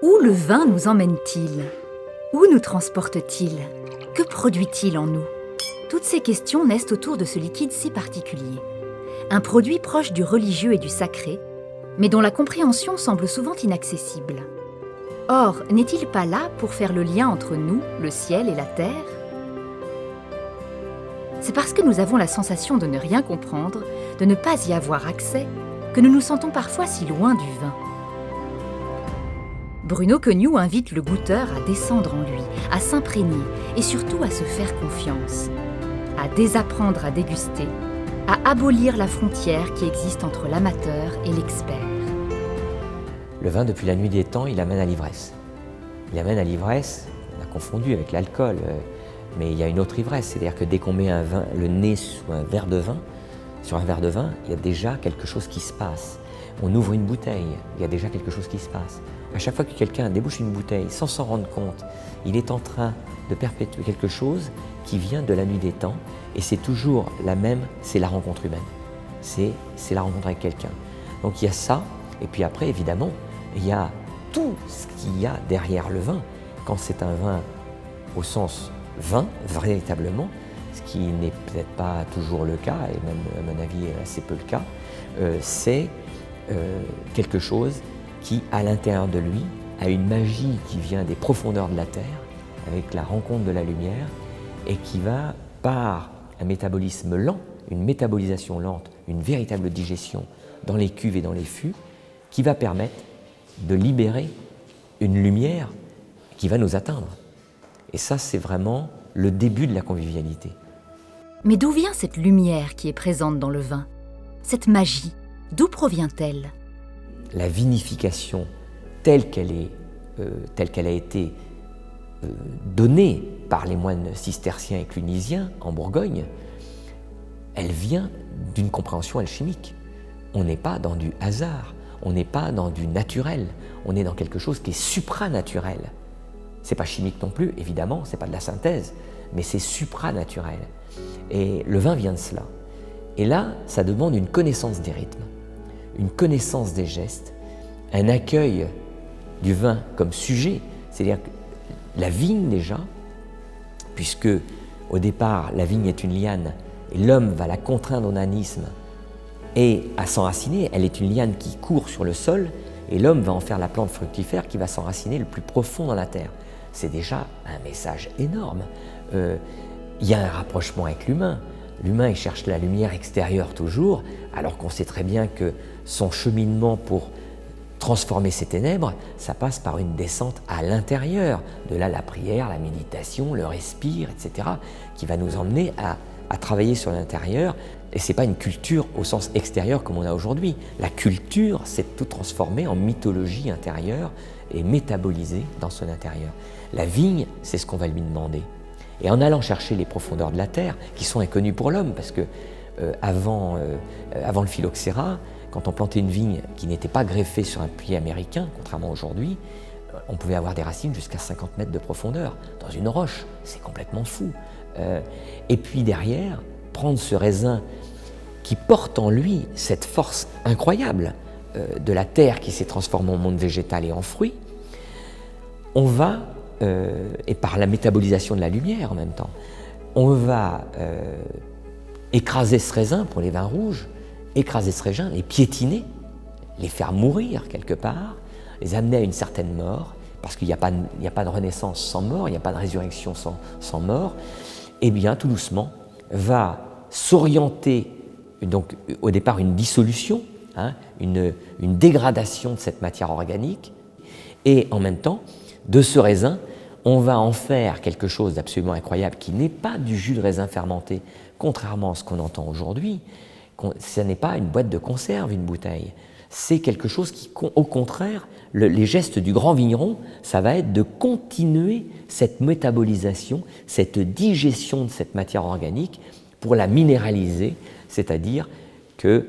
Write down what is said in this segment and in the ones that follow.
Où le vin nous emmène-t-il? Où nous transporte-t-il? Que produit-il en nous? Toutes ces questions naissent autour de ce liquide si particulier. Un produit proche du religieux et du sacré, mais dont la compréhension semble souvent inaccessible. Or, n'est-il pas là pour faire le lien entre nous, le ciel et la terre? C'est parce que nous avons la sensation de ne rien comprendre, de ne pas y avoir accès, que nous nous sentons parfois si loin du vin. Bruno Queugnoux invite le goûteur à descendre en lui, à s'imprégner et surtout à se faire confiance, à désapprendre à déguster, à abolir la frontière qui existe entre l'amateur et l'expert. Le vin, depuis la nuit des temps, il amène à l'ivresse. Il amène à l'ivresse, on a confondu avec l'alcool, mais il y a une autre ivresse, c'est-à-dire que dès qu'on met le nez sur un verre de vin, il y a déjà quelque chose qui se passe. On ouvre une bouteille, il y a déjà quelque chose qui se passe. À chaque fois que quelqu'un débouche une bouteille sans s'en rendre compte, il est en train de perpétuer quelque chose qui vient de la nuit des temps, et c'est toujours la même, c'est la rencontre humaine. C'est la rencontre avec quelqu'un. Donc il y a ça, et puis après, évidemment, il y a tout ce qu'il y a derrière le vin. Quand c'est un vin au sens vin, véritablement, ce qui n'est peut-être pas toujours le cas, et même à mon avis assez peu le cas, c'est quelque chose qui, à l'intérieur de lui, a une magie qui vient des profondeurs de la terre, avec la rencontre de la lumière, et qui va, par un métabolisme lent, une métabolisation lente, une véritable digestion dans les cuves et dans les fûts, qui va permettre de libérer une lumière qui va nous atteindre. Et ça, c'est vraiment le début de la convivialité. Mais d'où vient cette lumière qui est présente dans le vin? Cette magie, d'où provient-elle? La vinification telle qu'elle a été donnée par les moines cisterciens et clunisiens en Bourgogne, elle vient d'une compréhension alchimique. On n'est pas dans du hasard, on n'est pas dans du naturel, on est dans quelque chose qui est supranaturel. C'est pas chimique non plus, évidemment, c'est pas de la synthèse, mais c'est supranaturel. Et le vin vient de cela. Et là, ça demande une connaissance des rythmes, une connaissance des gestes, un accueil du vin comme sujet, c'est-à-dire que la vigne déjà, puisque au départ la vigne est une liane et l'homme va la contraindre au nanisme et à s'enraciner, elle est une liane qui court sur le sol et l'homme va en faire la plante fructifère qui va s'enraciner le plus profond dans la terre. C'est déjà un message énorme. Il y a un rapprochement avec l'humain. L'humain, il cherche la lumière extérieure toujours, alors qu'on sait très bien que son cheminement pour transformer ces ténèbres, ça passe par une descente à l'intérieur. De là, la prière, la méditation, le respire, etc., qui va nous emmener à travailler sur l'intérieur. Et ce n'est pas une culture au sens extérieur comme on a aujourd'hui. La culture, c'est tout transformer en mythologie intérieure et métaboliser dans son intérieur. La vigne, c'est ce qu'on va lui demander. Et en allant chercher les profondeurs de la terre, qui sont inconnues pour l'homme, parce que avant le phylloxéra, quand on plantait une vigne qui n'était pas greffée sur un puits américain, contrairement à aujourd'hui, on pouvait avoir des racines jusqu'à 50 mètres de profondeur, dans une roche. C'est complètement fou. Et puis derrière, prendre ce raisin qui porte en lui cette force incroyable de la terre qui s'est transformée en monde végétal et en fruits, on va, et par la métabolisation de la lumière en même temps, on va écraser ce raisin pour les vins rouges, écraser ce raisin, les piétiner, les faire mourir quelque part, les amener à une certaine mort, parce qu'il n'y a pas de renaissance sans mort, il n'y a pas de résurrection sans mort, et bien tout doucement va s'orienter, donc au départ une dissolution, une dégradation de cette matière organique, et en même temps, de ce raisin, on va en faire quelque chose d'absolument incroyable qui n'est pas du jus de raisin fermenté, contrairement à ce qu'on entend aujourd'hui. Ce n'est pas une boîte de conserve, une bouteille. C'est quelque chose qui, au contraire, les gestes du grand vigneron, ça va être de continuer cette métabolisation, cette digestion de cette matière organique pour la minéraliser, c'est-à-dire que,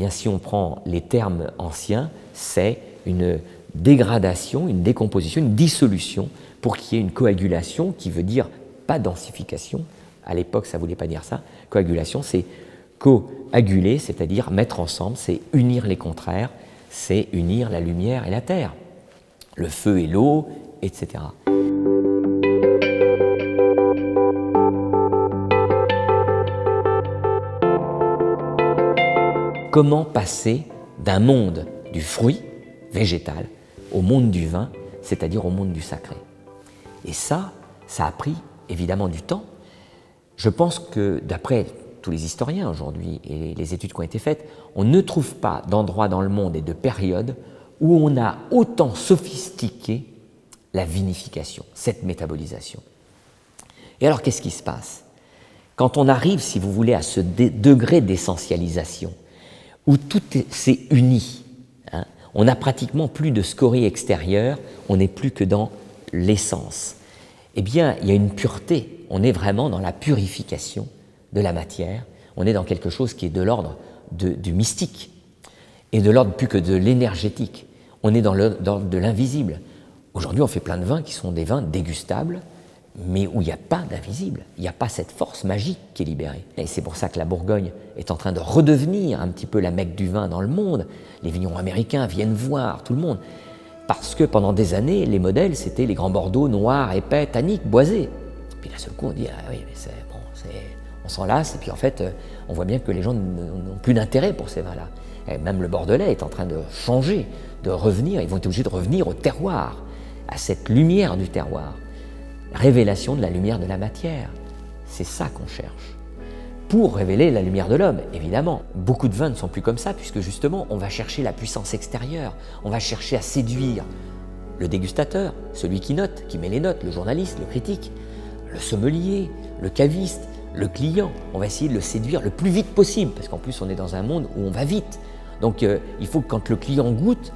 si on prend les termes anciens, c'est une dégradation, une décomposition, une dissolution pour qu'il y ait une coagulation qui veut dire pas densification. À l'époque, ça ne voulait pas dire ça. Coagulation, c'est coaguler, c'est-à-dire mettre ensemble, c'est unir les contraires, c'est unir la lumière et la terre. le feu et l'eau, etc. Comment passer d'un monde du fruit végétal au monde du vin, c'est-à-dire au monde du sacré? Et ça a pris évidemment du temps. Je pense que d'après tous les historiens aujourd'hui et les études qui ont été faites, on ne trouve pas d'endroit dans le monde et de période où on a autant sophistiqué la vinification, cette métabolisation. Et alors qu'est-ce qui se passe? Quand on arrive, si vous voulez, à ce degré d'essentialisation, où tout s'est uni, hein, on n'a pratiquement plus de scorie extérieure, on n'est plus que dans l'essence. Eh bien, il y a une pureté, on est vraiment dans la purification de la matière, on est dans quelque chose qui est de l'ordre du mystique, et de l'ordre plus que de l'énergétique, on est dans l'ordre de l'invisible. Aujourd'hui, on fait plein de vins qui sont des vins dégustables, mais où il n'y a pas d'invisible, il n'y a pas cette force magique qui est libérée. Et c'est pour ça que la Bourgogne est en train de redevenir un petit peu la Mecque du vin dans le monde. Les vignerons américains viennent voir, tout le monde. Parce que pendant des années, les modèles, c'était les grands Bordeaux noirs, épais, tanniques, boisés. Puis d'un seul coup, on dit, ah oui, mais on s'en lasse, et puis en fait, on voit bien que les gens n'ont plus d'intérêt pour ces vins-là. Et même le Bordelais est en train de changer, de revenir, ils vont être obligés de revenir au terroir, à cette lumière du terroir. Révélation de la lumière de la matière, c'est ça qu'on cherche. Pour révéler la lumière de l'homme, évidemment. Beaucoup de vins ne sont plus comme ça, puisque justement, on va chercher la puissance extérieure, on va chercher à séduire le dégustateur, celui qui note, qui met les notes, le journaliste, le critique, le sommelier, le caviste, le client. On va essayer de le séduire le plus vite possible, parce qu'en plus, on est dans un monde où on va vite. Donc, il faut que quand le client goûte,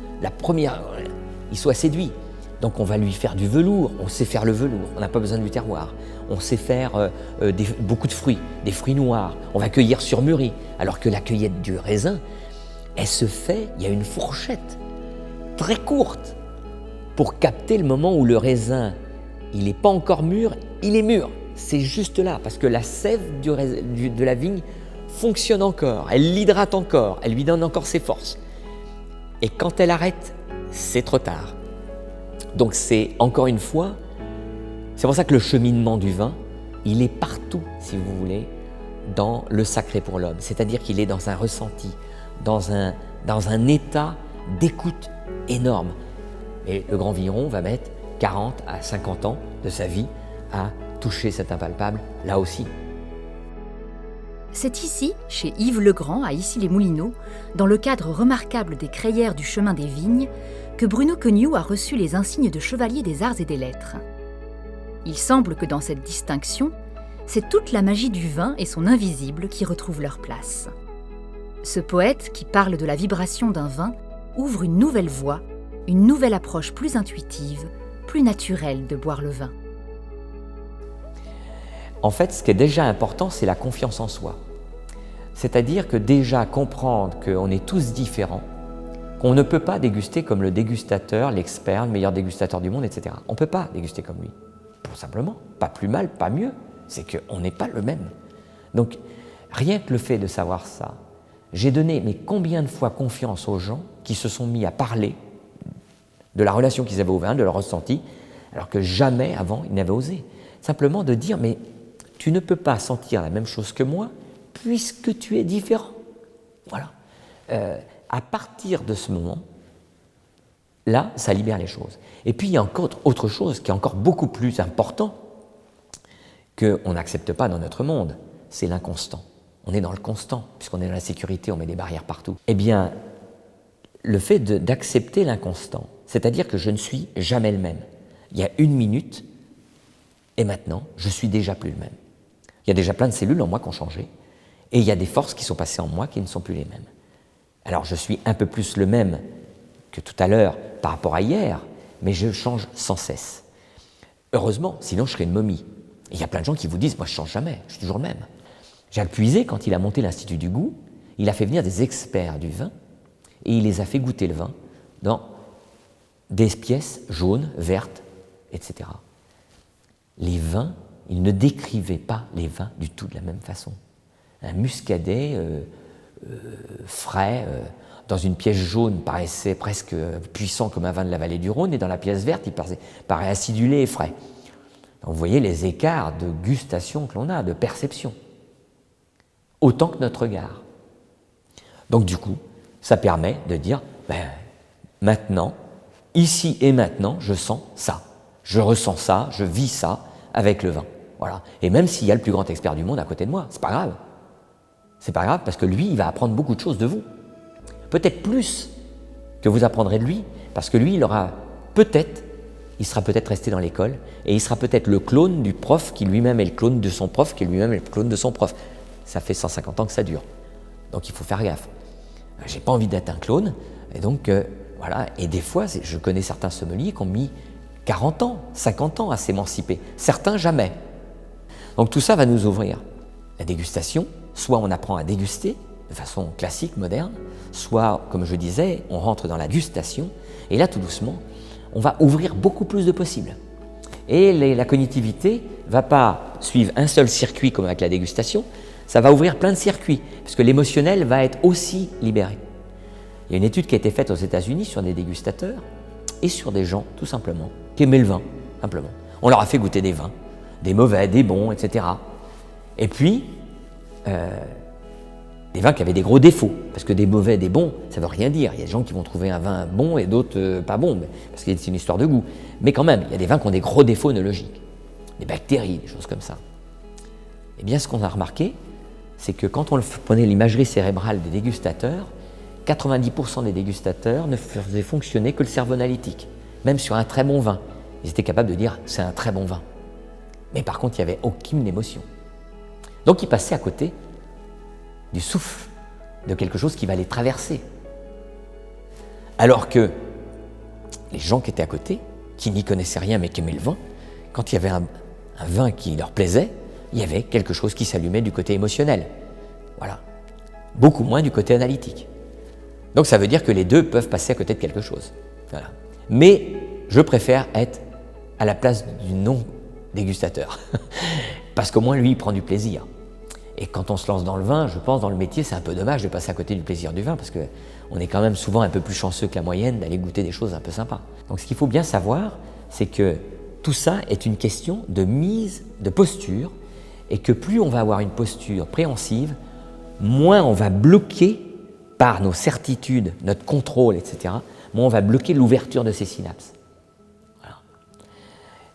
il soit séduit. Donc on va lui faire du velours, on sait faire le velours, on n'a pas besoin du terroir. On sait faire beaucoup de fruits, des fruits noirs, on va cueillir sur mûri. Alors que la cueillette du raisin, elle se fait, il y a une fourchette très courte pour capter le moment où le raisin, il n'est pas encore mûr, il est mûr. C'est juste là, parce que la sève de la vigne fonctionne encore, elle l'hydrate encore, elle lui donne encore ses forces. Et quand elle arrête, c'est trop tard. Donc c'est, encore une fois, c'est pour ça que le cheminement du vin, il est partout, si vous voulez, dans le sacré pour l'homme. C'est-à-dire qu'il est dans un ressenti, dans un état d'écoute énorme. Et le grand vigneron va mettre 40 à 50 ans de sa vie à toucher cet impalpable, là aussi. C'est ici, chez Yves Legrand, à Issy-les-Moulineaux, dans le cadre remarquable des crayères du chemin des vignes, que Bruno Queugnoux a reçu les insignes de chevalier des arts et des lettres. Il semble que dans cette distinction, c'est toute la magie du vin et son invisible qui retrouvent leur place. Ce poète, qui parle de la vibration d'un vin, ouvre une nouvelle voie, une nouvelle approche plus intuitive, plus naturelle de boire le vin. En fait, ce qui est déjà important, c'est la confiance en soi. C'est-à-dire que déjà comprendre qu'on est tous différents, qu'on ne peut pas déguster comme le dégustateur, l'expert, le meilleur dégustateur du monde, etc. On ne peut pas déguster comme lui. Tout simplement, pas plus mal, pas mieux. C'est qu'on n'est pas le même. Donc, rien que le fait de savoir ça, j'ai donné mais combien de fois confiance aux gens qui se sont mis à parler de la relation qu'ils avaient au vin, de leur ressenti, alors que jamais avant ils n'avaient osé. Simplement de dire, mais tu ne peux pas sentir la même chose que moi puisque tu es différent. Voilà. À partir de ce moment, là, ça libère les choses. Et puis, il y a encore autre chose qui est encore beaucoup plus important qu'on n'accepte pas dans notre monde, c'est l'inconstant. On est dans le constant, puisqu'on est dans la sécurité, on met des barrières partout. Eh bien, le fait d'accepter l'inconstant, c'est-à-dire que je ne suis jamais le même. Il y a une minute, et maintenant, je suis déjà plus le même. Il y a déjà plein de cellules en moi qui ont changé, et il y a des forces qui sont passées en moi qui ne sont plus les mêmes. Alors, je suis un peu plus le même que tout à l'heure par rapport à hier, mais je change sans cesse. Heureusement, sinon je serais une momie. Et il y a plein de gens qui vous disent « moi je ne change jamais, je suis toujours le même ». Jacques Puiset, quand il a monté l'Institut du goût, il a fait venir des experts du vin et il les a fait goûter le vin dans des pièces jaunes, vertes, etc. Les vins, il ne décrivait pas les vins du tout de la même façon. Un muscadet frais, dans une pièce jaune paraissait presque puissant comme un vin de la vallée du Rhône, et dans la pièce verte il paraît acidulé et frais. Donc vous voyez les écarts de gustation que l'on a, de perception, autant que notre regard. Donc du coup, ça permet de dire, maintenant, ici et maintenant, je sens ça, je ressens ça, je vis ça avec le vin. Voilà. Et même s'il y a le plus grand expert du monde à côté de moi, c'est pas grave. C'est pas grave parce que lui, il va apprendre beaucoup de choses de vous. Peut-être plus que vous apprendrez de lui, parce que lui, il sera peut-être resté dans l'école, et il sera peut-être le clone du prof qui lui-même est le clone de son prof, qui lui-même est le clone de son prof. Ça fait 150 ans que ça dure. Donc il faut faire gaffe. J'ai pas envie d'être un clone, et donc voilà. Et des fois, je connais certains sommeliers qui ont mis 40 ans, 50 ans à s'émanciper. Certains jamais. Donc tout ça va nous ouvrir. La dégustation, soit on apprend à déguster de façon classique, moderne, soit, comme je disais, on rentre dans la gustation, et là, tout doucement, on va ouvrir beaucoup plus de possibles. Et la cognitivité ne va pas suivre un seul circuit comme avec la dégustation, ça va ouvrir plein de circuits, parce que l'émotionnel va être aussi libéré. Il y a une étude qui a été faite aux États-Unis sur des dégustateurs et sur des gens, tout simplement, qui aimaient le vin, simplement. On leur a fait goûter des vins, des mauvais, des bons, etc. Et puis, des vins qui avaient des gros défauts, parce que des mauvais, des bons, ça ne veut rien dire. Il y a des gens qui vont trouver un vin bon et d'autres pas bons, parce que c'est une histoire de goût. Mais quand même, il y a des vins qui ont des gros défauts œnologiques, des bactéries, des choses comme ça. Eh bien, ce qu'on a remarqué, c'est que quand on prenait l'imagerie cérébrale des dégustateurs, 90% des dégustateurs ne faisaient fonctionner que le cerveau analytique. Même sur un très bon vin, ils étaient capables de dire « c'est un très bon vin ». Mais par contre, il n'y avait aucune émotion. Donc, ils passaient à côté du souffle, de quelque chose qui va les traverser. Alors que les gens qui étaient à côté, qui n'y connaissaient rien mais qui aimaient le vin, quand il y avait un vin qui leur plaisait, il y avait quelque chose qui s'allumait du côté émotionnel. Voilà. Beaucoup moins du côté analytique. Donc ça veut dire que les deux peuvent passer à côté de quelque chose. Voilà. Mais je préfère être à la place du non-dégustateur. Parce qu'au moins lui, il prend du plaisir. Et quand on se lance dans le vin, je pense, dans le métier, c'est un peu dommage de passer à côté du plaisir du vin, parce qu'on est quand même souvent un peu plus chanceux que la moyenne d'aller goûter des choses un peu sympas. Donc ce qu'il faut bien savoir, c'est que tout ça est une question de mise, de posture, et que plus on va avoir une posture préhensive, moins on va bloquer par nos certitudes, notre contrôle, etc., moins on va bloquer l'ouverture de ces synapses. Voilà.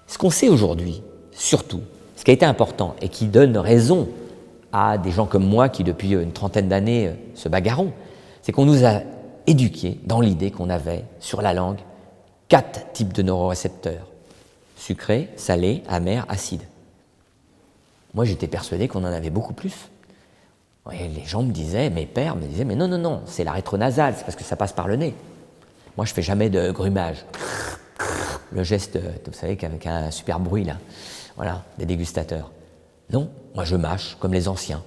Ce qu'on sait aujourd'hui, surtout, ce qui a été important et qui donne raison à des gens comme moi qui, depuis une trentaine d'années, se bagarrons, c'est qu'on nous a éduqués dans l'idée qu'on avait, sur la langue, 4 types de neurorécepteurs. Sucré, salé, amer, acide. Moi, j'étais persuadé qu'on en avait beaucoup plus. Et les gens me disaient, mes pères me disaient, mais non, c'est la rétronasale, c'est parce que ça passe par le nez. Moi, je fais jamais de grumage. Le geste, vous savez, avec un super bruit, là, voilà, des dégustateurs. Non, moi je mâche comme les anciens.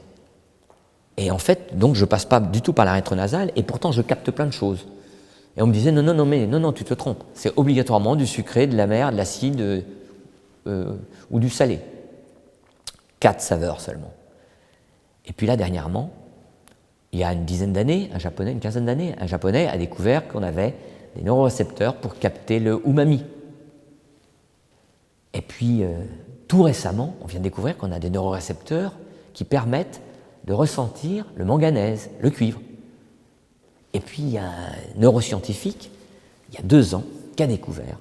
Et en fait, donc je passe pas du tout par la rétronasale et pourtant je capte plein de choses. Et on me disait non, tu te trompes. C'est obligatoirement du sucré, de l'amer, de l'acide ou du salé. 4 saveurs seulement. Et puis là, dernièrement, il y a une quinzaine d'années, un Japonais a découvert qu'on avait des neurorécepteurs pour capter le umami. Et puis, tout récemment, on vient de découvrir qu'on a des neurorécepteurs qui permettent de ressentir le manganèse, le cuivre. Et puis, il y a un neuroscientifique, il y a 2 ans, qui a découvert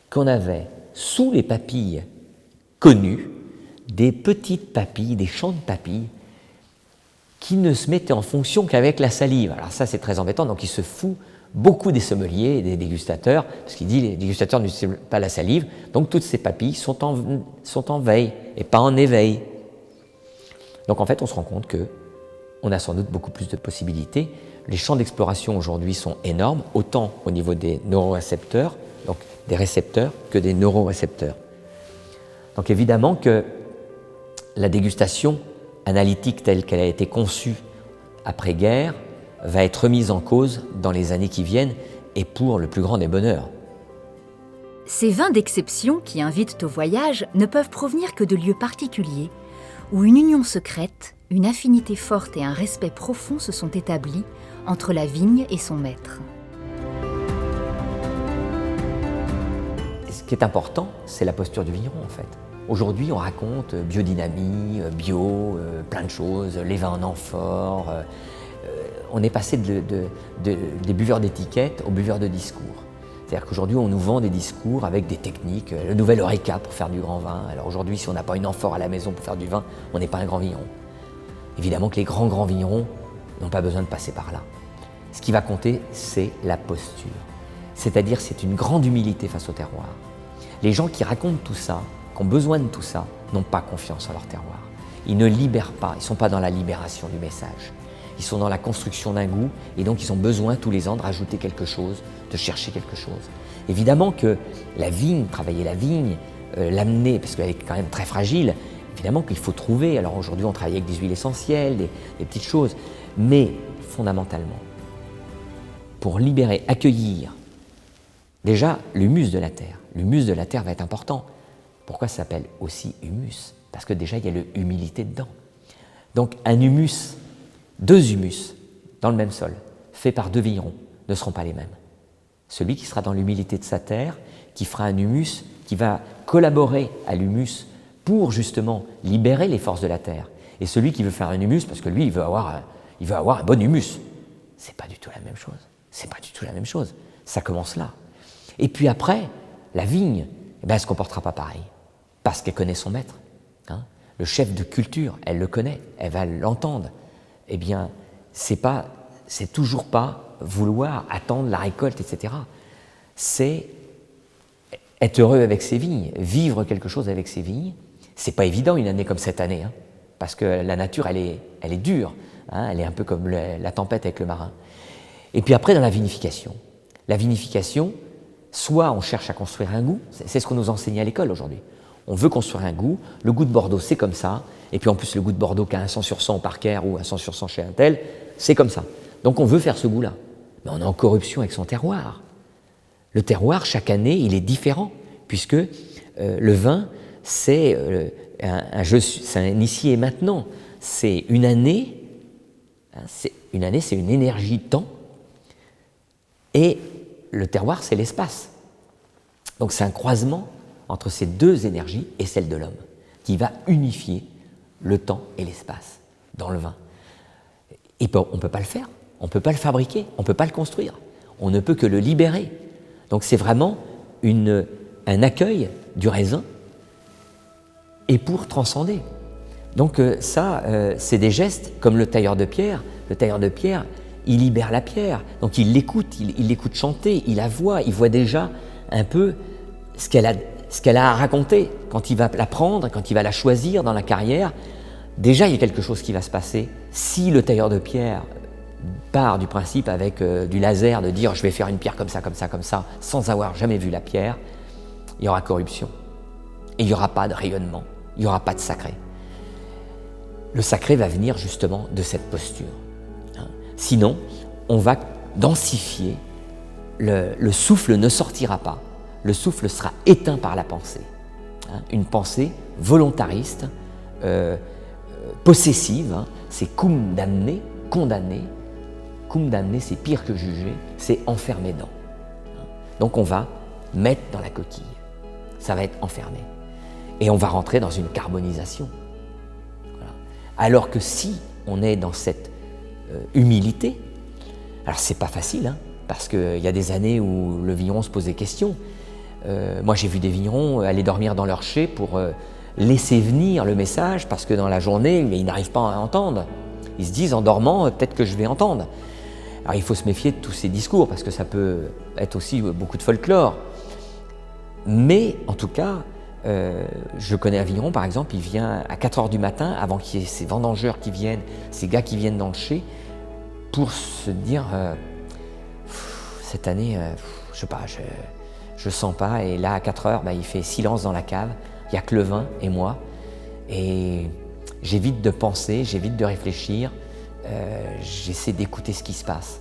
qu'on avait, sous les papilles connues, des petites papilles, des champs de papilles, qui ne se mettaient en fonction qu'avec la salive. Alors ça, c'est très embêtant, donc il se fout beaucoup des sommeliers et des dégustateurs, parce qu'il dit les dégustateurs n'utilisent pas la salive, donc toutes ces papilles sont en veille et pas en éveil. Donc en fait, on se rend compte qu'on a sans doute beaucoup plus de possibilités. Les champs d'exploration aujourd'hui sont énormes, autant au niveau des neurorécepteurs, donc des récepteurs, que des neurorécepteurs. Donc évidemment que la dégustation analytique telle qu'elle a été conçue après-guerre va être remise en cause dans les années qui viennent et pour le plus grand des bonheurs. Ces vins d'exception qui invitent au voyage ne peuvent provenir que de lieux particuliers où une union secrète, une affinité forte et un respect profond se sont établis entre la vigne et son maître. Ce qui est important, c'est la posture du vigneron en fait. Aujourd'hui, on raconte biodynamie, bio, plein de choses, les vins en amphore. On est passé des buveurs d'étiquettes aux buveurs de discours. C'est-à-dire qu'aujourd'hui, on nous vend des discours avec des techniques, le nouvel Eureka pour faire du grand vin. Alors aujourd'hui, si on n'a pas une amphore à la maison pour faire du vin, on n'est pas un grand vigneron. Évidemment que les grands vignerons n'ont pas besoin de passer par là. Ce qui va compter, c'est la posture. C'est-à-dire, c'est une grande humilité face au terroir. Les gens qui racontent tout ça, qui ont besoin de tout ça, n'ont pas confiance en leur terroir. Ils ne libèrent pas, ils ne sont pas dans la libération du message. Ils sont dans la construction d'un goût et donc ils ont besoin tous les ans de rajouter quelque chose, de chercher quelque chose. Évidemment que la vigne, travailler la vigne, l'amener, parce qu'elle est quand même très fragile, évidemment qu'il faut trouver. Alors aujourd'hui on travaille avec des huiles essentielles, des petites choses, mais fondamentalement, pour libérer, accueillir, déjà l'humus de la terre. L'humus de la terre va être important. Pourquoi ça s'appelle aussi humus? Parce que déjà il y a l'humilité dedans. Donc un humus, deux humus dans le même sol, faits par deux vignerons, ne seront pas les mêmes. Celui qui sera dans l'humilité de sa terre, qui fera un humus, qui va collaborer à l'humus pour justement libérer les forces de la terre. Et celui qui veut faire un humus, parce que lui, il veut avoir un bon humus. C'est pas du tout la même chose. C'est pas du tout la même chose. Ça commence là. Et puis après, la vigne, elle ne se comportera pas pareil, parce qu'elle connaît son maître. Hein. Le chef de culture, elle le connaît, elle va l'entendre. Eh bien, c'est toujours pas vouloir attendre la récolte, etc. C'est être heureux avec ses vignes, vivre quelque chose avec ses vignes. C'est pas évident une année comme cette année, hein, parce que la nature, elle est dure, hein, elle est un peu comme la tempête avec le marin. Et puis après, dans la vinification, soit on cherche à construire un goût, c'est ce qu'on nous enseigne à l'école aujourd'hui. On veut construire un goût, le goût de Bordeaux, c'est comme ça, et puis en plus le goût de Bordeaux qui a un 100 sur 100 au Parker ou un 100 sur 100 chez un tel, c'est comme ça. Donc on veut faire ce goût-là. Mais on est en corruption avec son terroir. Le terroir, chaque année, il est différent, puisque le vin, c'est un jeu, c'est un ici et maintenant. C'est une année, c'est une énergie de temps, et le terroir, c'est l'espace. Donc c'est un croisement entre ces deux énergies et celle de l'homme, qui va unifier le temps et l'espace dans le vin. Et on ne peut pas le faire, on ne peut pas le fabriquer, on ne peut pas le construire, on ne peut que le libérer. Donc c'est vraiment un accueil du raisin et pour transcender. Donc c'est des gestes comme le tailleur de pierre. Le tailleur de pierre, il libère la pierre, donc il l'écoute chanter, il la voit, il voit déjà un peu ce qu'elle a à raconter. Quand il va la prendre, quand il va la choisir dans la carrière, déjà il y a quelque chose qui va se passer. Si le tailleur de pierre part du principe avec du laser de dire je vais faire une pierre comme ça, comme ça, comme ça, sans avoir jamais vu la pierre, il y aura corruption. Et il n'y aura pas de rayonnement, il n'y aura pas de sacré. Le sacré va venir justement de cette posture. Sinon, on va densifier, le souffle ne sortira pas, le souffle sera éteint par la pensée. Une pensée volontariste, possessive, c'est cum damné, condamné. Cum damné, c'est pire que juger, c'est enfermé dans. Donc on va mettre dans la coquille, ça va être enfermé. Et on va rentrer dans une carbonisation. Voilà. Alors que si on est dans cette humilité, alors c'est pas facile, hein, parce qu'il y a des années où le vigneron se pose des questions. Moi j'ai vu des vignerons aller dormir dans leur chai pour laisser venir le message, parce que dans la journée, ils n'arrivent pas à entendre. Ils se disent en dormant, peut-être que je vais entendre. Alors il faut se méfier de tous ces discours, parce que ça peut être aussi beaucoup de folklore. Mais en tout cas, je connais un vigneron par exemple, il vient à 4h du matin, avant qu'il y ait ces vendangeurs qui viennent, ces gars qui viennent dans le chai, pour se dire cette année, je sais pas, je sens pas, et là à 4h, il fait silence dans la cave, il n'y a que le vin et moi, et j'évite de penser, j'évite de réfléchir, j'essaie d'écouter ce qui se passe.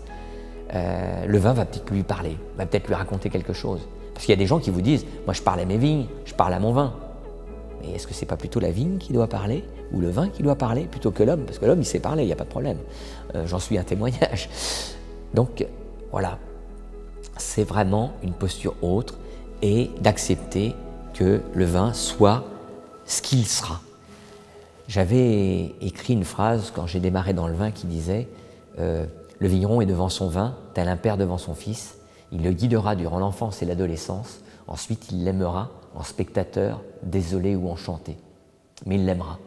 Le vin va peut-être lui parler, va peut-être lui raconter quelque chose. Parce qu'il y a des gens qui vous disent « moi je parle à mes vignes, je parle à mon vin ». Et est-ce que c'est pas plutôt la vigne qui doit parler, ou le vin qui doit parler, plutôt que l'homme? Parce que l'homme, il sait parler, il n'y a pas de problème. J'en suis un témoignage. Donc, voilà. C'est vraiment une posture autre, et d'accepter que le vin soit ce qu'il sera. J'avais écrit une phrase quand j'ai démarré dans le vin qui disait le vigneron est devant son vin, tel un père devant son fils. Il le guidera durant l'enfance et l'adolescence. Ensuite, il l'aimera en spectateur, désolé ou enchanté. Mais il l'aimera.